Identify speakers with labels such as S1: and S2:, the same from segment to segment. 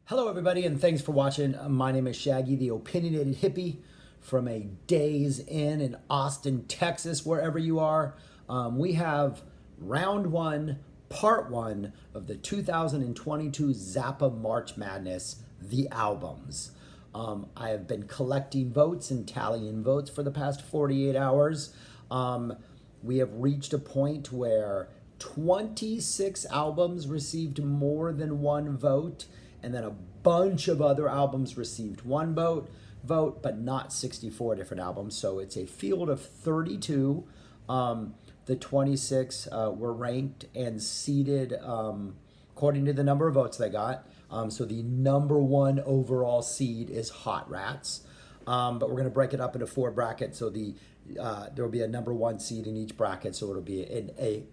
S1: Hello, everybody, and thanks for watching. My name is Shaggy, the opinionated hippie from a Days in Austin, Texas, wherever you are. We have round one, part one of the 2022 Zappa March Madness, the albums. I have been collecting votes and tallying votes for the past 48 hours. We have reached a point where 26 albums received more than one vote, and then a bunch of other albums received one vote, but not 64 different albums. So it's a field of 32. The 26 were ranked and seeded according to the number of votes they got. So the number one overall seed is Hot Rats. But we're going to break it up into four brackets. So there will be a number one seed in each bracket. So it'll be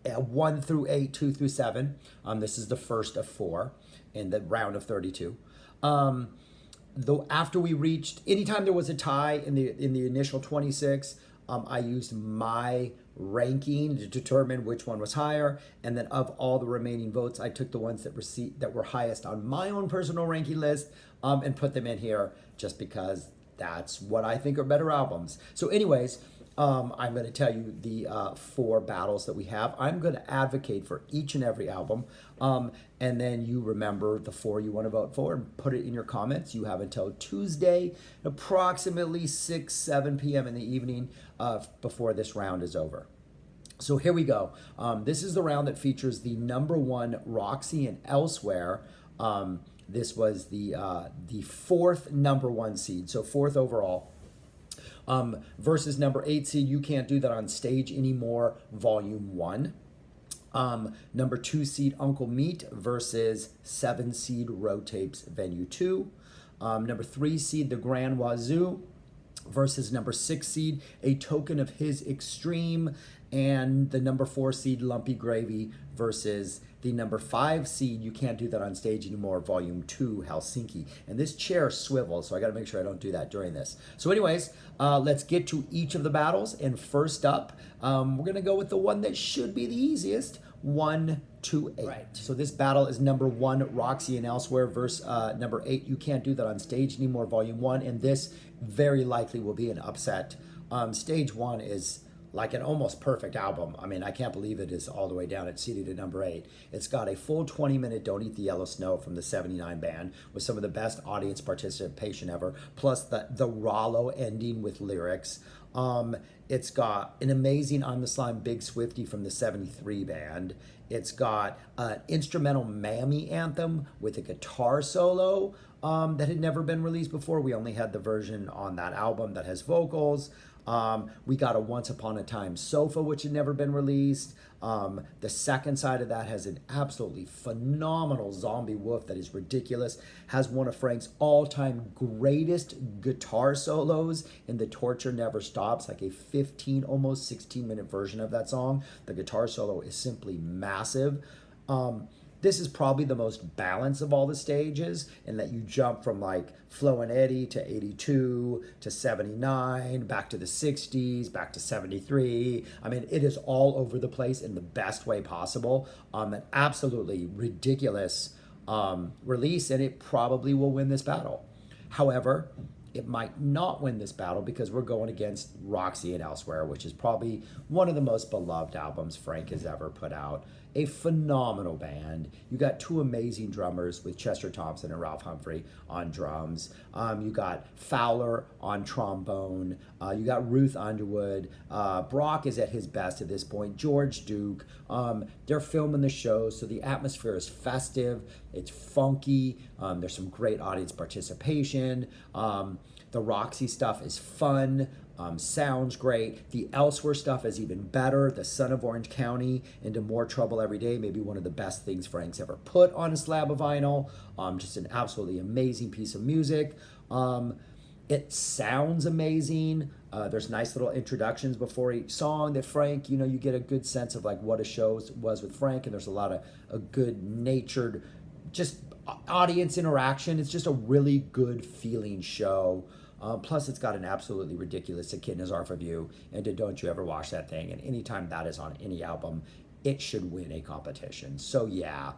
S1: a 1 through 8, 2 through 7. This is the first of four in the round of 32. Though after we reached, anytime there was a tie in the initial 26, I used my ranking to determine which one was higher, and then of all the remaining votes, I took the ones that were highest on my own personal ranking list and put them in here just because that's what I think are better albums. So anyways, I'm going to tell you the four battles that we have. I'm going to advocate for each and every album, and then you remember the four you want to vote for and put it in your comments. You have until Tuesday, approximately 7 p.m. in the evening before this round is over. So here we go. This is the round that features the number one Roxy and Elsewhere. This was the fourth number one seed, so fourth overall. Versus number 8 seed, You Can't Do That on Stage Anymore, Volume 1. Number 2 seed, Uncle Meat versus 7 seed, Road Tapes, Venue 2. Number 3 seed, The Grand Wazoo versus number 6 seed, A Token of His Extreme, and the number 4 seed, Lumpy Gravy versus the number 5 seed, You Can't Do That on Stage Anymore, Volume 2, Helsinki. And this chair swivels, so I got to make sure I don't do that during this. So anyways, let's get to each of the battles. And first up, we're going to go with the one that should be the easiest, 1 to 8. Right. So this battle is number 1, Roxy and Elsewhere versus number 8, You Can't Do That on Stage Anymore, Volume 1. And this very likely will be an upset. Stage 1 is like an almost perfect album. I mean, I can't believe it is all the way down. It's seated at number 8. It's got a full 20-minute Don't Eat the Yellow Snow from the 79 band with some of the best audience participation ever, plus the Rollo ending with lyrics. It's got an amazing I'm the Slime Big Swifty from the 73 band. It's got an instrumental Mammy anthem with a guitar solo that had never been released before. We only had the version on that album that has vocals. We got a Once Upon a Time Sofa, which had never been released. The second side of that has an absolutely phenomenal Zombie Wolf that is ridiculous. Has one of Frank's all-time greatest guitar solos in The Torture Never Stops, like a 15, almost 16-minute version of that song. The guitar solo is simply massive. This is probably the most balanced of all the stages in that you jump from like Flo and Eddie to 82 to 79, back to the 60s, back to 73. I mean, it is all over the place in the best way possible. An absolutely ridiculous release, and it probably will win this battle. However, it might not win this battle because we're going against Roxy and Elsewhere, which is probably one of the most beloved albums Frank has ever put out. A phenomenal band. You got two amazing drummers with Chester Thompson and Ralph Humphrey on drums. You got Fowler on trombone. You got Ruth Underwood. Brock is at his best at this point. George Duke. They're filming the show, so the atmosphere is festive. It's funky. There's some great audience participation. The Roxy stuff is fun. Sounds great. The Elsewhere stuff is even better. The Son of Orange County, Into More Trouble Every Day, maybe one of the best things Frank's ever put on a slab of vinyl. Just an absolutely amazing piece of music. It sounds amazing. There's nice little introductions before each song that Frank, you get a good sense of like what a show was with Frank, and there's a lot of a good-natured, just audience interaction. It's just a really good feeling show. Plus, it's got an absolutely ridiculous Echidna's Arfa view, and Don't You Ever Wash That Thing. And anytime that is on any album, it should win a competition. So yeah,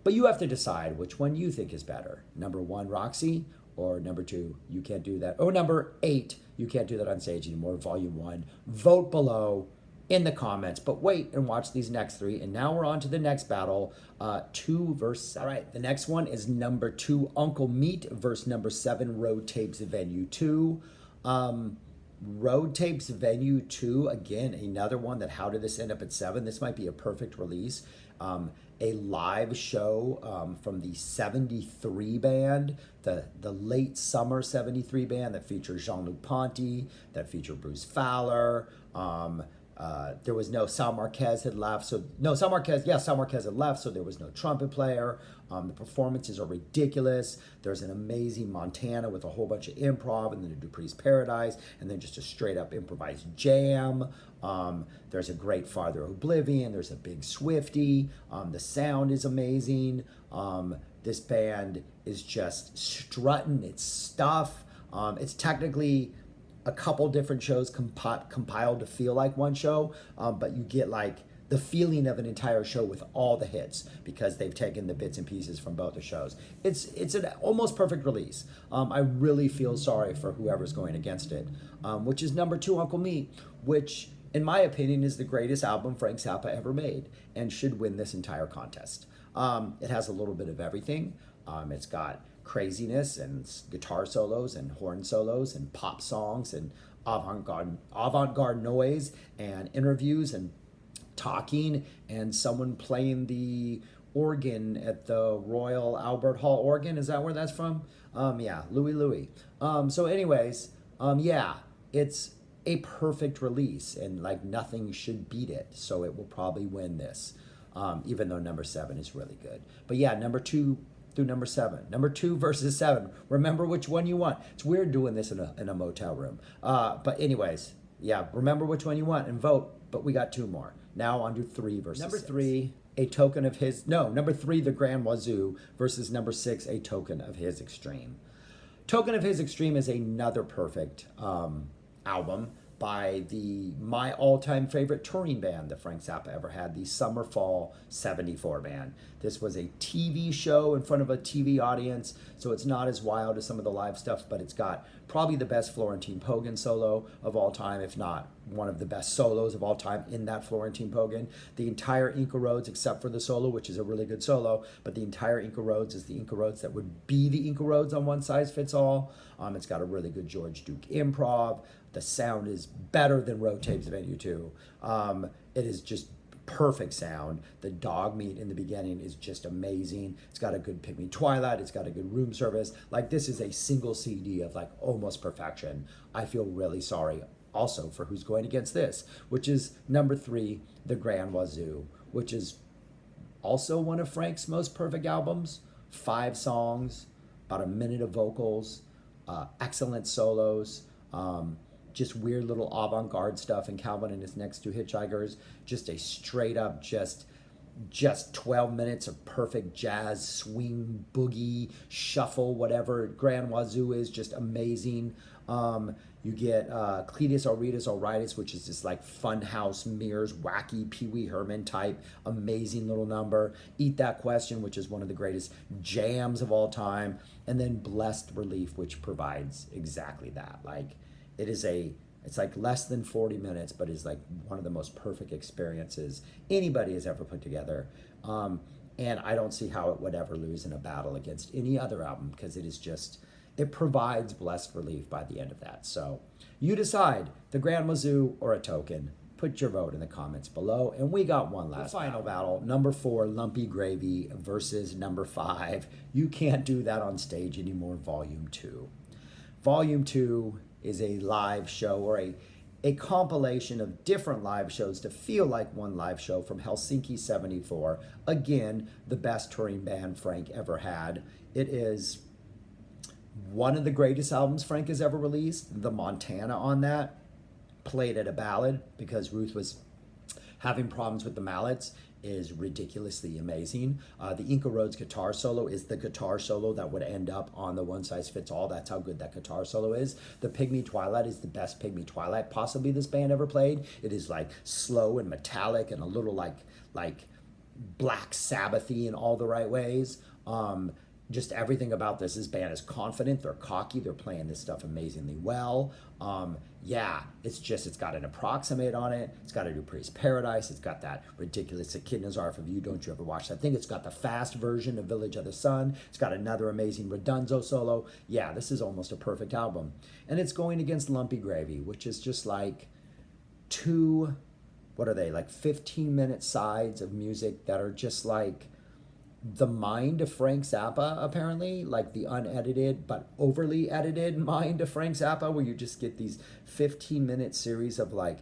S1: But you have to decide which one you think is better. Number 1, Roxy, or number 2, You Can't Do That. Or number 8, You Can't Do That on Stage Anymore, Volume 1. Vote below in the comments, but wait and watch these next 3. And now we're on to the next battle, 2 versus 7. All right, the next one is number 2, Uncle Meat versus number 7, Road Tapes Venue 2. Road Tapes Venue 2, again, another one that how did this end up at 7? This might be a perfect release. A live show from the 73 band, the late summer 73 band that featured Jean-Luc Ponty, that featured Bruce Fowler. There was no Sal Marquez had left, Sal Marquez had left, so there was no trumpet player. The performances are ridiculous. There's an amazing Montana with a whole bunch of improv, and then a Dupree's Paradise, and then just a straight up improvised jam. There's a great Farther Oblivion. There's a big Swifty. The sound is amazing. This band is just strutting its stuff. It's technically a couple different shows compiled to feel like one show, but you get like the feeling of an entire show with all the hits because they've taken the bits and pieces from both the shows. It's an almost perfect release. I really feel sorry for whoever's going against it, which is number 2, Uncle Meat, which in my opinion is the greatest album Frank Zappa ever made and should win this entire contest. It has a little bit of everything. It's got craziness and guitar solos and horn solos and pop songs and avant-garde noise and interviews and talking and someone playing the organ at the Royal Albert Hall organ. Is that where that's from? Yeah, Louis. So anyways, yeah, it's a perfect release and like nothing should beat it. So it will probably win this, even though number 7 is really good. But yeah, number 2 through number 7. Number 2 versus 7. Remember which one you want. It's weird doing this in a motel room. But anyways, yeah, remember which one you want and vote. But we got 2 more. Now on to 3 versus number 6. 3, number 3, The Grand Wazoo versus number 6, A Token of His Extreme. Token of His Extreme is another perfect album by my all-time favorite touring band that Frank Zappa ever had, the Summer Fall 74 band. This was a TV show in front of a TV audience, so it's not as wild as some of the live stuff, but it's got probably the best Florentine Pogan solo of all time, if not one of the best solos of all time in that Florentine Pogan. The entire Inca Roads, except for the solo, which is a really good solo, but the entire Inca Roads is the Inca Roads that would be the Inca Roads on One Size Fits All. It's got a really good George Duke improv. The sound is better than Road Tapes Venue 2. It is just perfect sound. The dog meat in the beginning is just amazing. It's got a good Pygmy Twilight. It's got a good room service. Like, this is a single CD of like almost perfection. I feel really sorry also for who's going against this, which is number 3, The Grand Wazoo, which is also one of Frank's most perfect albums. 5 songs, about a minute of vocals, excellent solos, just weird little avant-garde stuff, and Calvin and His Next 2 Hitchhikers, just a straight up just 12 minutes of perfect jazz, swing, boogie, shuffle, whatever Grand Wazoo is, just amazing. You get Cletus Auritus Auritus, which is this like funhouse mirrors, wacky Pee Wee Herman type, amazing little number. Eat That Question, which is one of the greatest jams of all time. And then Blessed Relief, which provides exactly that. Like, it's like less than 40 minutes, but is like one of the most perfect experiences anybody has ever put together. And I don't see how it would ever lose in a battle against any other album, because it provides blessed relief by the end of that. So you decide, The Grand Wazoo or A Token. Put your vote in the comments below. And we got one last final battle. Number 4, Lumpy Gravy versus number 5, You Can't Do That on Stage Anymore, Volume 2. Volume 2 is a live show, or a compilation of different live shows to feel like one live show from Helsinki 74. Again, the best touring band Frank ever had. It is one of the greatest albums Frank has ever released. The Montana on that, played at a ballad because Ruth was having problems with the mallets, is ridiculously amazing. The Inca Roads guitar solo is the guitar solo that would end up on the One Size Fits All. That's how good that guitar solo is. The Pygmy Twilight is the best Pygmy Twilight possibly this band ever played. It is like slow and metallic and a little like Black Sabbathy in all the right ways. Just everything about this band is confident. They're cocky. They're playing this stuff amazingly well. Yeah, it's got an approximate on it. It's got a New Praise Paradise. It's got that ridiculous Echidnas Are For You. Don't you ever watch that thing? It's got the fast version of Village of the Sun. It's got another amazing Redunzo solo. Yeah, this is almost a perfect album. And it's going against Lumpy Gravy, which is just like two, what are they, like 15-minute sides of music that are just like the mind of Frank Zappa, apparently, like the unedited but overly edited mind of Frank Zappa, where you just get these 15-minute series of like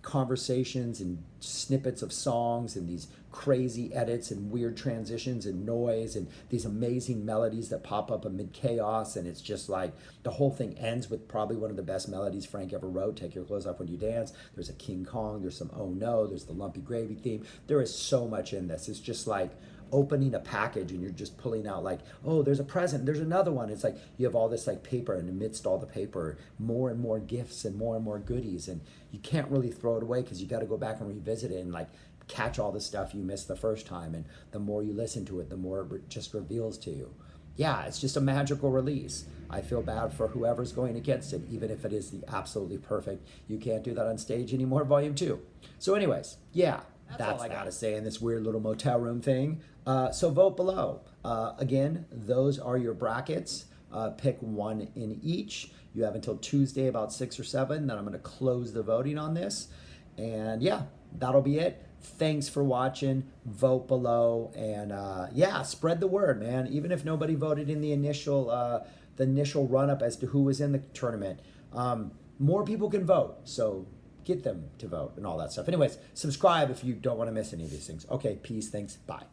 S1: conversations and snippets of songs and these crazy edits and weird transitions and noise and these amazing melodies that pop up amid chaos. And it's just like the whole thing ends with probably one of the best melodies Frank ever wrote, Take Your Clothes Off When You Dance. There's a King Kong, there's some Oh No, there's the Lumpy Gravy theme. There is so much in this. It's just like opening a package and you're just pulling out like, oh, there's a present, there's another one. It's like you have all this like paper, and amidst all the paper, more and more gifts and more goodies, and you can't really throw it away because you got to go back and revisit it and like catch all the stuff you missed the first time. And the more you listen to it, the more it just reveals to you. Yeah, it's just a magical release. I feel bad for whoever's going against it, even if it is the absolutely perfect You Can't Do That on Stage Anymore Volume 2. So anyways, yeah, that's all I gotta say in this weird little motel room thing. So vote below. Again, those are your brackets. Pick one in each. You have until Tuesday about 6 or 7. Then I'm gonna close the voting on this. And yeah, that'll be it. Thanks for watching. Vote below, and yeah, spread the word, man. Even if nobody voted in the initial run up as to who was in the tournament, more people can vote. So get them to vote and all that stuff. Anyways, subscribe if you don't want to miss any of these things. Okay, peace, thanks, bye.